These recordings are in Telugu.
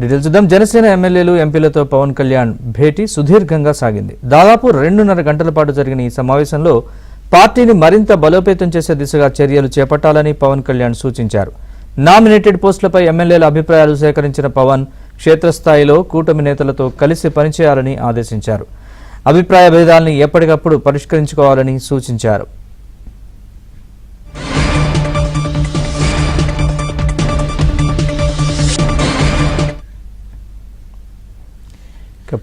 డీటెయిల్స్ చూద్దాం. జనసేన ఎమ్మెల్యేలు ఎంపీలతో పవన్ కళ్యాణ్ భేటీ సుదీర్ఘంగా సాగింది. దాదాపు 2.5 గంటల పాటు జరిగిన ఈ సమావేశంలో పార్టీని మరింత బలోపేతం చేసే దిశగా చర్యలు చేపట్టాలని పవన్ కళ్యాణ్ సూచించారు. నామినేటెడ్ పోస్టులపై ఎమ్మెల్యేల అభిప్రాయాలు సేకరించిన పవన్ క్షేత్రస్థాయిలో కూటమి నేతలతో కలిసి పనిచేయాలని ఆదేశించారు. అభిప్రాయ భేదాల్ని ఎప్పటికప్పుడు పరిష్కరించుకోవాలని సూచించారు.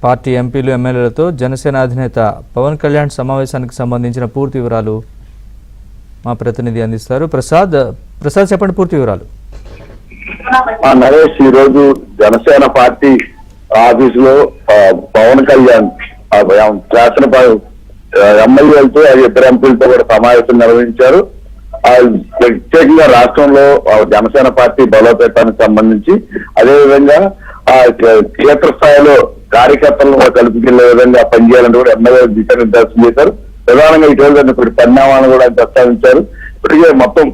పార్టీ ఎంపీలు ఎమ్మెల్యేలతో జనసేన అధినేత పవన్ కళ్యాణ్ సమావేశానికి సంబంధించిన పూర్తి వివరాలు మా ప్రతినిధి అందిస్తారు. ప్రసాద్ చెప్పండి పూర్తి వివరాలు. నరేష్, ఈ రోజు జనసేన పార్టీ ఆఫీసులో పవన్ కళ్యాణ్ శాసన ఎమ్మెల్యేలతో ఇద్దరు ఎంపీలతో కూడా సమావేశం నిర్వహించారు. ప్రత్యేకంగా రాష్ట్రంలో జనసేన పార్టీ బలోపేతానికి సంబంధించి అదేవిధంగా క్షేత్రస్థాయిలో కార్యకర్తలను కలుపుకెళ్లే విధంగా పనిచేయాలని కూడా ఎమ్మెల్యే దిశానిర్దేశం చేశారు. ప్రధానంగా ఇటీవల పరిణామాలను కూడా ప్రస్తావించారు. ఇప్పటికే మొత్తం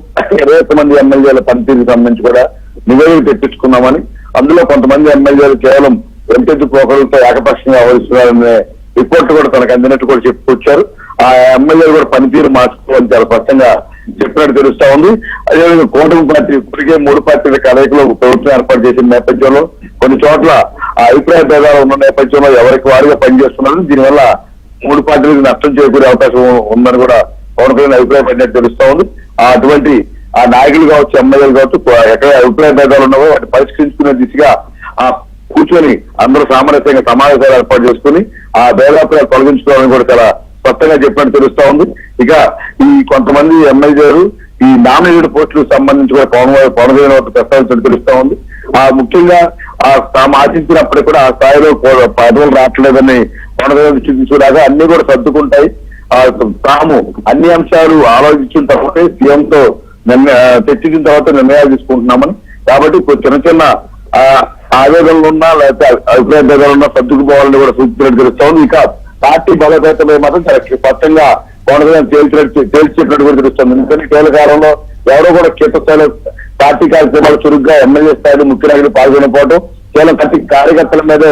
20 మంది ఎమ్మెల్యేల పనితీరుకు సంబంధించి కూడా నివేదిక తెప్పించుకున్నామని, అందులో కొంతమంది ఎమ్మెల్యేలు కేవలం ఎంపెద్దు పోకలతో ఏకపక్షంగా వ్యవహరిస్తున్నారనే రిపోర్ట్ కూడా తనకు అందినట్టు కూడా చెప్పుకొచ్చారు. ఆ ఎమ్మెల్యేలు కూడా పనితీరు మార్చుకోవాలని చాలా స్పష్టంగా చెప్పినట్టు తెలుస్తా ఉంది. అదేవిధంగా కూటమి పార్టీ ఇప్పటికే 3 పార్టీల కలయికలో ప్రభుత్వం ఏర్పాటు చేసిన నేపథ్యంలో కొన్ని చోట్ల ఆ అభిప్రాయ భేదాలు ఉన్న నేపథ్యంలో ఎవరికి వారుగా పనిచేస్తున్నారు. దీనివల్ల 3 పార్టీలకు నష్టం చేకూరే అవకాశం ఉందని కూడా పవన్ కళ్యాణ్ అభిప్రాయపడినట్టు తెలుస్తా ఉంది. అటువంటి ఆ నాయకులు కావచ్చు, ఎమ్మెల్యేలు కావచ్చు, ఎక్కడ అభిప్రాయ భేదాలు ఉన్నావో వాటిని పరిష్కరించుకునే దిశగా కూర్చొని అందరూ సామరస్యంగా సమావేశాలు ఏర్పాటు చేసుకుని ఆ భేదాభిప్రాయాలు తొలగించుకోవాలని కూడా చాలా స్పష్టంగా చెప్పినట్టు తెలుస్తా ఉంది. ఇక ఈ కొంతమంది ఎమ్మెల్యేలు ఈ నామినేటెడ్ పోస్టులకు సంబంధించి కూడా పవన్ కళ్యాణ్ ప్రస్తావించినట్టు తెలుస్తా ఉంది. ముఖ్యంగా తాము ఆశించినప్పటికీ కూడా ఆ స్థాయిలో పదవులు రావట్లేదని పవన్ కళ్యాణ్ చూడాగా అన్ని కూడా సర్దుకుంటాయి. తాము అన్ని అంశాలు ఆలోచించిన తర్వాతే సీఎంతో చర్చించిన తర్వాత నిర్ణయాలు తీసుకుంటున్నామని, కాబట్టి చిన్న చిన్న ఆవేదనలు ఉన్నా లేకపోతే అభిప్రాయ భేదాలు ఉన్నా సర్దుకుపోవాలని కూడా సూచించినట్టు తెలుస్తా ఉంది. ఇక పార్టీ బలోపేతమై మాత్రం చాలా స్పష్టంగా పవన్ కళ్యాణ్ తేల్చి చెప్పినట్టు కూడా తెలుస్తుంది. ఎందుకంటే ఇటీవల కాలంలో ఎవరో కూడా క్షేత్రస్థాయిలో పార్టీ కార్యక్రమాలు చురుగ్గా ఎమ్మెల్యే స్థాయిలో ముఖ్య నాయకులు పాల్గొనకపోవడం, కేవలం పార్టీ కార్యకర్తల మీదే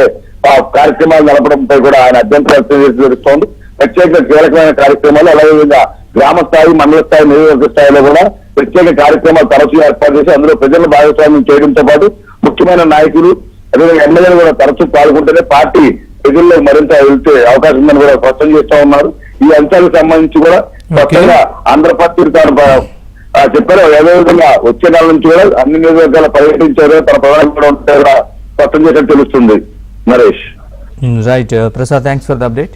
కార్యక్రమాలు నడపడంపై కూడా ఆయన అభ్యంతరం వ్యక్తం చేసి తెలుస్తోంది. ప్రత్యేక కీలకమైన కార్యక్రమాలు అదేవిధంగా గ్రామ స్థాయి, మండల స్థాయి, నియోజకవర్గ స్థాయిలో కూడా ప్రత్యేక కార్యక్రమాలు తరచూ ఏర్పాటు చేసి అందులో ప్రజలను భాగస్వామ్యం చేయడంతో పాటు ముఖ్యమైన నాయకులు అదేవిధంగా ఎమ్మెల్యేలు కూడా తరచూ పాల్గొంటేనే పార్టీ ప్రజల్లో మరింత వెళ్తే అవకాశం ఉందని కూడా స్పష్టం చేస్తా ఉన్నారు. ఈ అంశాలకు సంబంధించి కూడా స్పష్టంగా ఆంధ్ర పార్టీలు తాను చెప్పారు. అదేవిధంగా వచ్చే నెల నుంచి కూడా అన్ని నియోజకవర్గాల పర్యటించారో తన ప్రధాని కూడా ఉంటే కూడా స్పష్టం చేసినట్టు తెలుస్తుంది. Naresh. Right Prasad, thanks for the update.